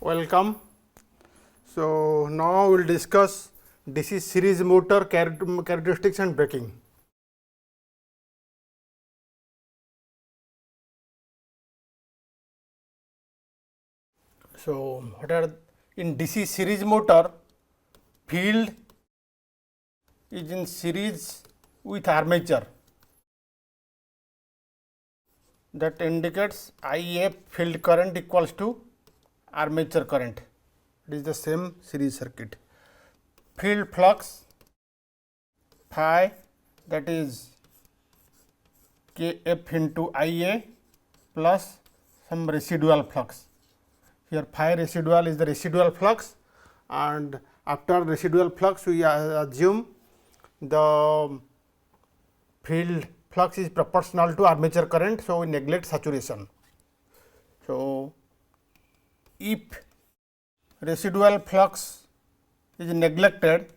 Welcome. So, now we will discuss DC series motor characteristics and braking. So, what are in DC series motor, field is in series with armature, that indicates IF field current equals to armature current. It is the same series circuit. Field flux phi, that is Kf into Ia plus some residual flux. Here phi residual is the residual flux, and after residual flux we assume the field flux is proportional to armature current. So, we neglect saturation. So, if residual flux is neglected,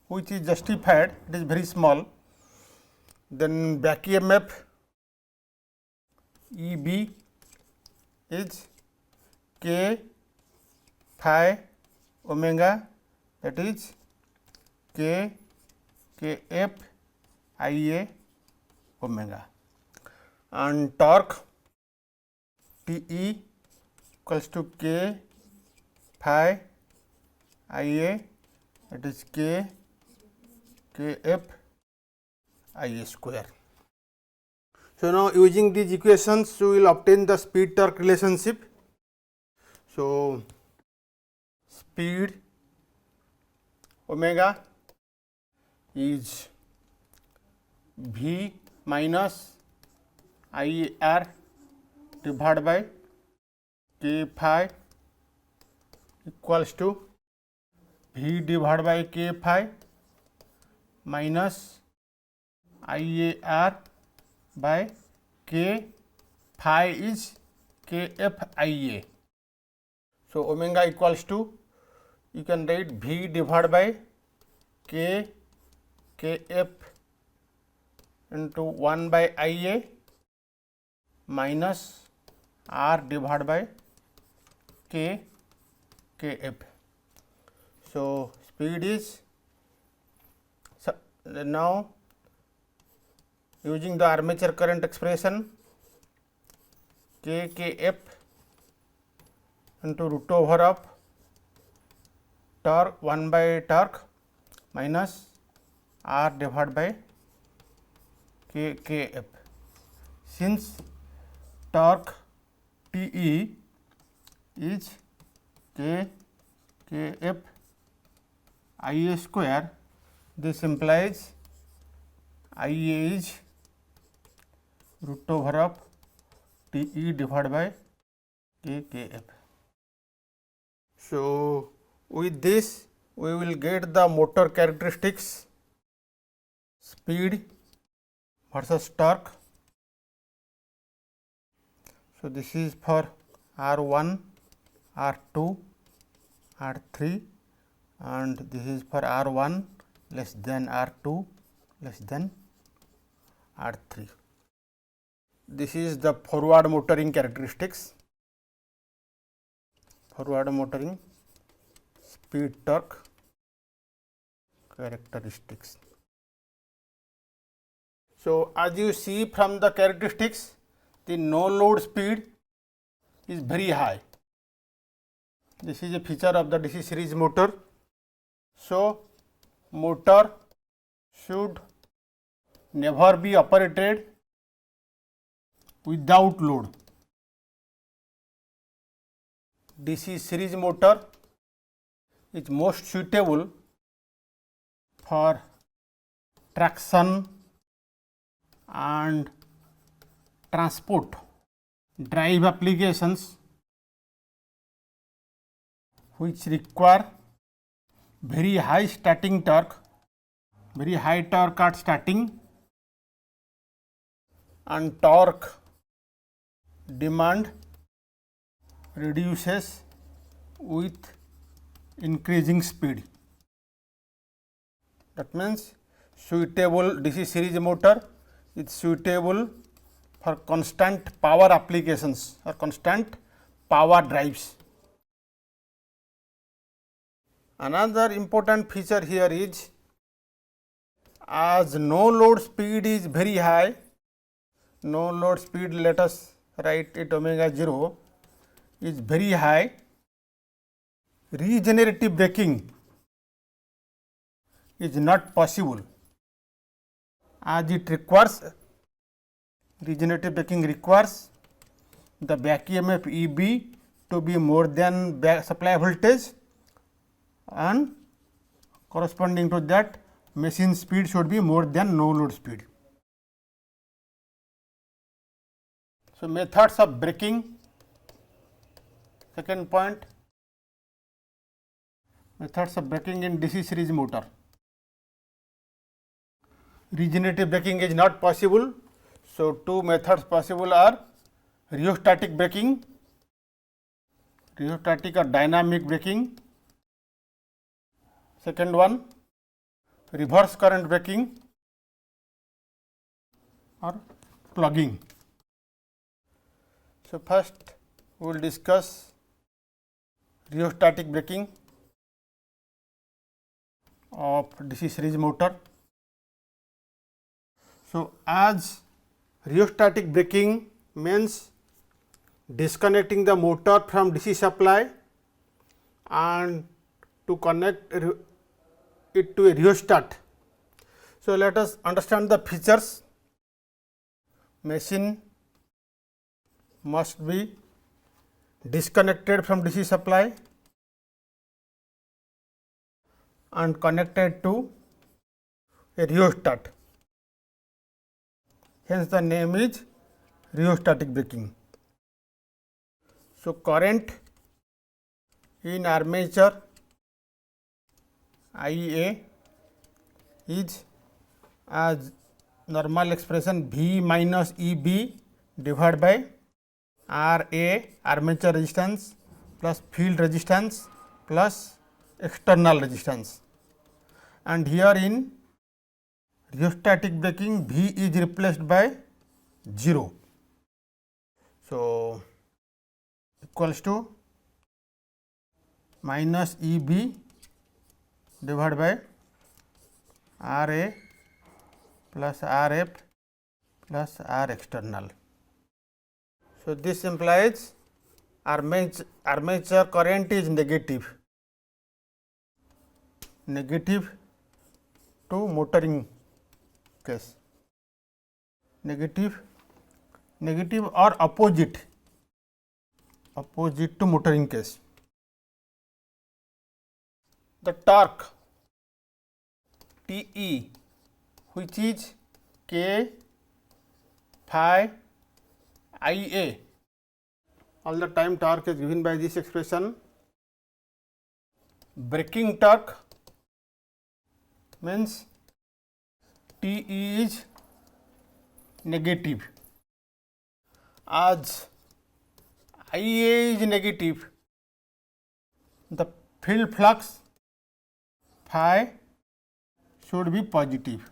which is justified, it is very small, then back EMF EB is K phi omega, that is K Kf Ia omega, and torque Te equals to K phi Ia, that is K Kf Ia square. So, now using these equations we will obtain the speed torque relationship. So, speed omega is V minus IR divided by K phi equals to V divided by K phi minus IAR by K phi is Kf Ia. So, omega equals to, you can write V divided by K Kf into 1 by Ia minus R divided by K Kf. So, speed is, now using the armature current expression, K Kf into root over of torque 1 by torque minus R divided by K Kf. Since torque Te is K Kf Ia square, this implies Ia is root over of Te divided by K Kf. So, with this we will get the motor characteristics, speed versus torque. So, this is for R1, R2, R3, and this is for R1 less than R2 less than R3. This is the forward motoring characteristics, forward motoring speed torque characteristics. So, as you see from the characteristics, the no load speed is very high. This is a feature of the DC series motor. So, motor should never be operated without load. DC series motor is most suitable for traction and transport drive applications which require very high starting torque, very high torque at starting, and torque demand reduces with increasing speed. That means suitable DC series motor is suitable for constant power applications or constant power drives. Another important feature here is, as no load speed is very high, no load speed, let us write it omega 0 is very high, regenerative braking is not possible, as it requires, regenerative braking requires the back EMF EB to be more than back supply voltage, and corresponding to that machine speed should be more than no load speed. So, methods of braking, second point, methods of braking in DC series motor. Regenerative braking is not possible. So, two methods possible are rheostatic braking, rheostatic or dynamic braking. Second one, reverse current braking or plugging. So, first we will discuss rheostatic braking of DC series motor. So, as rheostatic braking means disconnecting the motor from DC supply and to connect it to a rheostat. So, let us understand the features. Machine must be disconnected from DC supply and connected to a rheostat. Hence, the name is rheostatic braking. So, current in armature IA is as normal expression V minus EB divided by RA armature resistance plus field resistance plus external resistance, and here in rheostatic braking V is replaced by 0. So, equals to minus EB divided by RA plus RF plus R external. So, this implies armature current is negative to motoring case, negative or opposite to motoring case. The torque TE, which is K phi IA, all the time torque is given by this expression. Braking torque means TE is negative, as IA is negative, the field flux phi should be positive.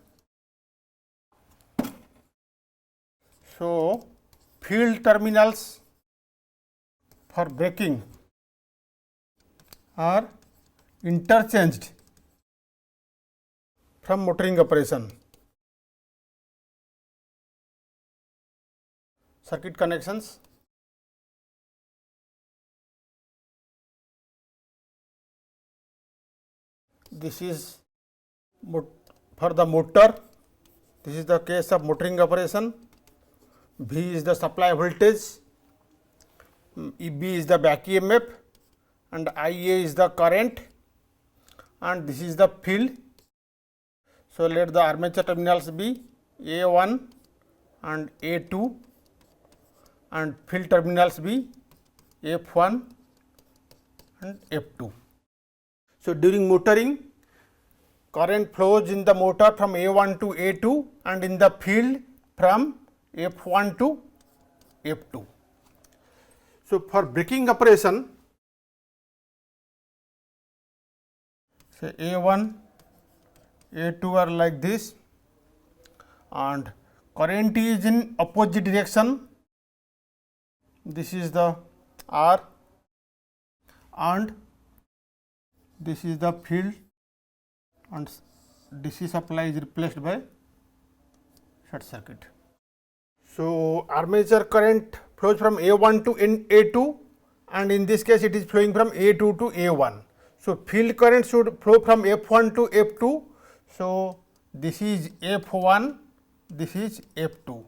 So, field terminals for braking are interchanged from motoring operation. Circuit connections. This is for the motor, this is the case of motoring operation. V is the supply voltage, EB is the back EMF, and IA is the current, and this is the field. So, let the armature terminals be A1 and A2, and field terminals be F1 and F2. So, during motoring, current flows in the motor from A1 to A2 and in the field from F1 to F2. So, for braking operation, say A1, A2 are like this, and current is in opposite direction. This is the R, and this is the field and DC supply is replaced by short circuit. So, armature current flows from A1 to A2, and in this case it is flowing from A2 to A1. So, field current should flow from F1 to F2. So, this is F1, this is F2.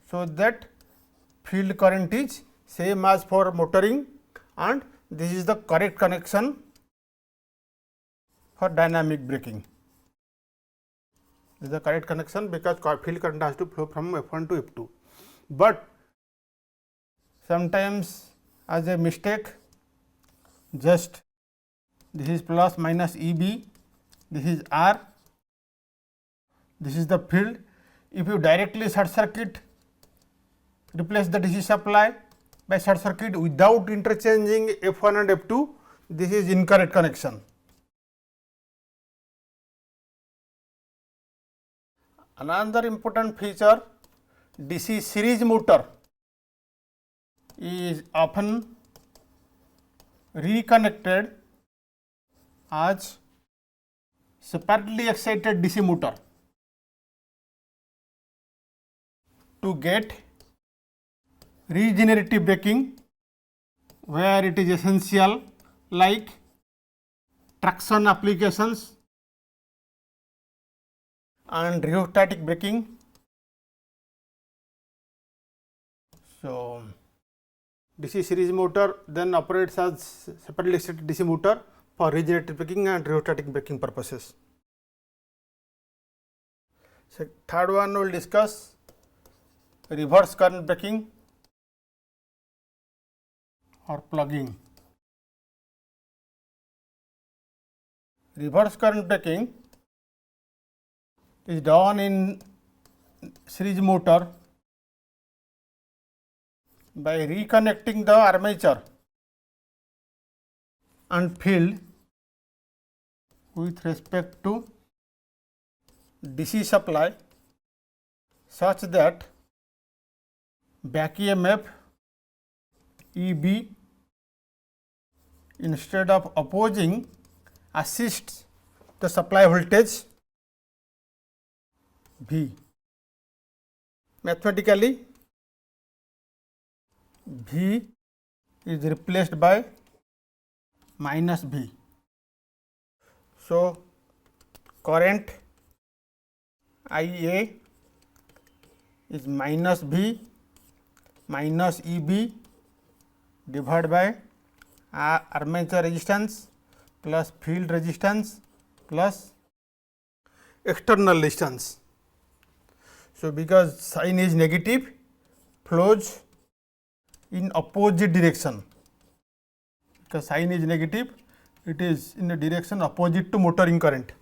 So, that field current is same as for motoring, and this is the correct connection for dynamic braking. This is the correct connection because field current has to flow from F1 to F2. But sometimes as a mistake, just this is plus minus EB, this is R, this is the field. If you directly short circuit, replace the DC supply by short circuit without interchanging F1 and F2, this is incorrect connection. Another important feature, DC series motor is often reconnected as separately excited DC motor to get regenerative braking, where it is essential, like traction applications and rheostatic braking. So, DC series motor then operates as separately excited DC motor for regenerative braking and rheostatic braking purposes. So, third one we will discuss reverse current braking or plugging. Reverse current braking is done in series motor by reconnecting the armature and field with respect to DC supply such that back EMF EB, instead of opposing, assists the supply voltage V. Mathematically, V is replaced by minus V. So, current IA is minus V minus EB divided by armature resistance plus field resistance plus external resistance. So, because sign is negative, flows in opposite direction. Because sign is negative, it is in a direction opposite to motoring current.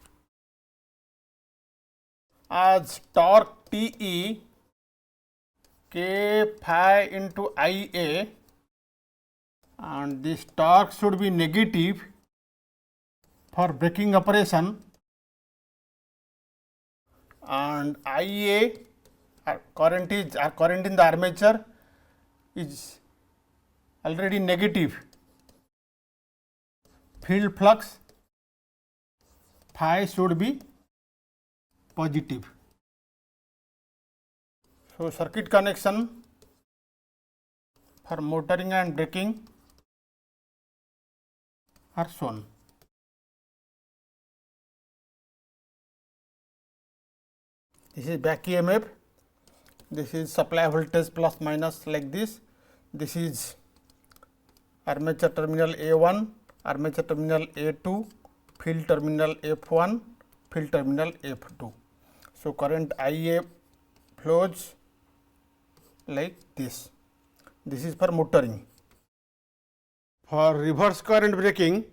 As torque TE K phi into IA, and this torque should be negative for braking operation, and IA current in the armature is already negative. Field flux phi should be positive. So, circuit connection for motoring and braking are shown. This is back EMF, this is supply voltage plus minus like this, this is armature terminal A1, armature terminal A2, field terminal F1, field terminal F2. So, current IA flows like this. This is for motoring. For reverse current braking,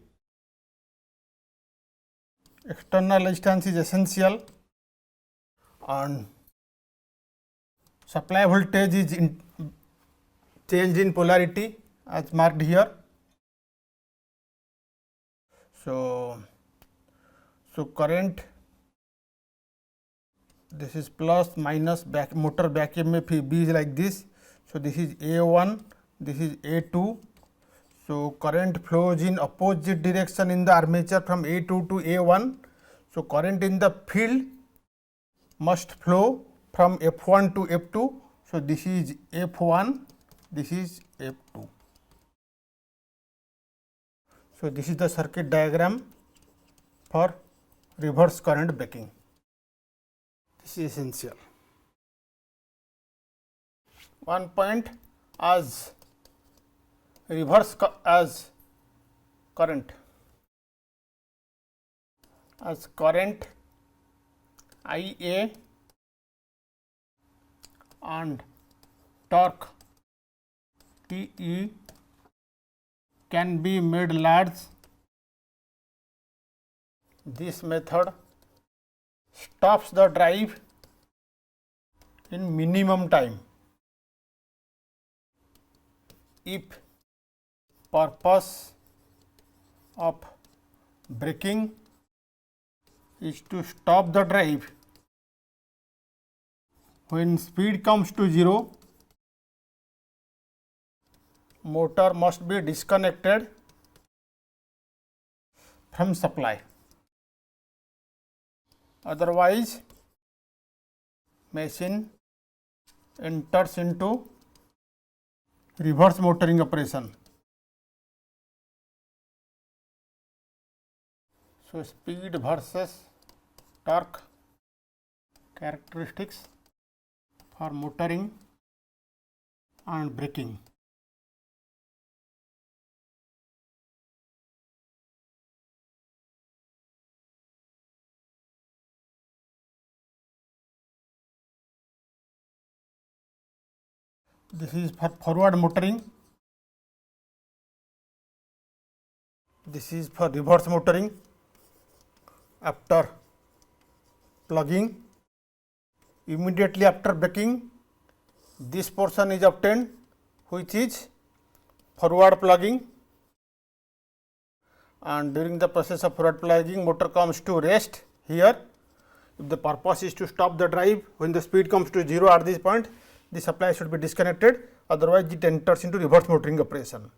external resistance is essential and supply voltage is changed in polarity as marked here. So, current, this is plus minus motor back EMF B is like this. So, this is A1, this is A2. So current flows in opposite direction in the armature from A2 to A1. So current in the field must flow from F1 to F2. So this is F1, this is F2. So this is the circuit diagram for reverse current braking. This is essential. One point, as current IA and torque TE can be made large. This method stops the drive in minimum time if purpose of braking is to stop the drive when speed comes to 0. Motor must be disconnected from supply, otherwise machine enters into reverse motoring operation. So speed versus torque characteristics for motoring and braking. This is for forward motoring, this is for reverse motoring. After plugging, immediately after braking, this portion is obtained, which is forward plugging, and during the process of forward plugging, motor comes to rest here. If the purpose is to stop the drive when the speed comes to 0 at this point, the supply should be disconnected, otherwise it enters into reverse motoring operation.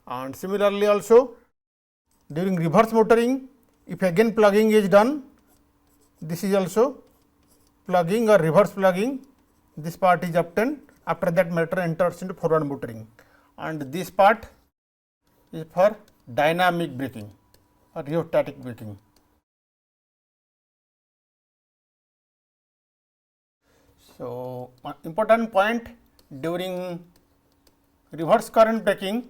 And similarly also, during reverse motoring, if again plugging is done, this is also plugging or reverse plugging, this part is obtained. After that, motor enters into forward motoring, and this part is for dynamic braking or rheostatic braking. So one important point during reverse current braking,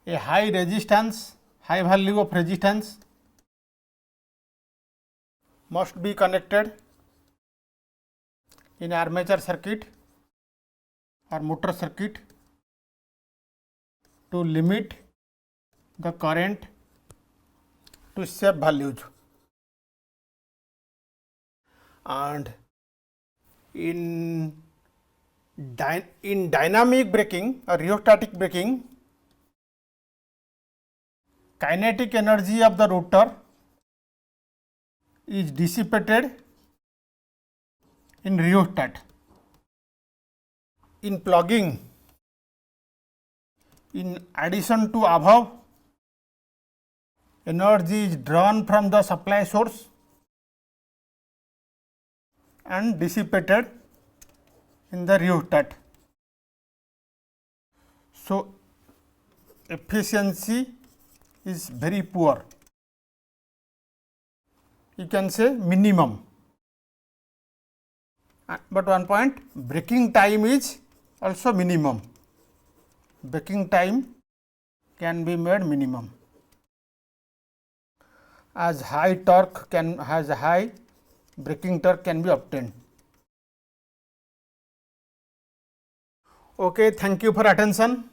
a high value of resistance must be connected in armature circuit or motor circuit to limit the current to safe values. And in dynamic braking or rheostatic braking, kinetic energy of the rotor is dissipated in rheostat. In plugging, in addition to above, energy is drawn from the supply source and dissipated in the rheostat. So efficiency is very poor, you can say minimum. But one point, braking time is also minimum. Braking time can be made minimum, as high braking torque can be obtained. Okay, thank you for attention.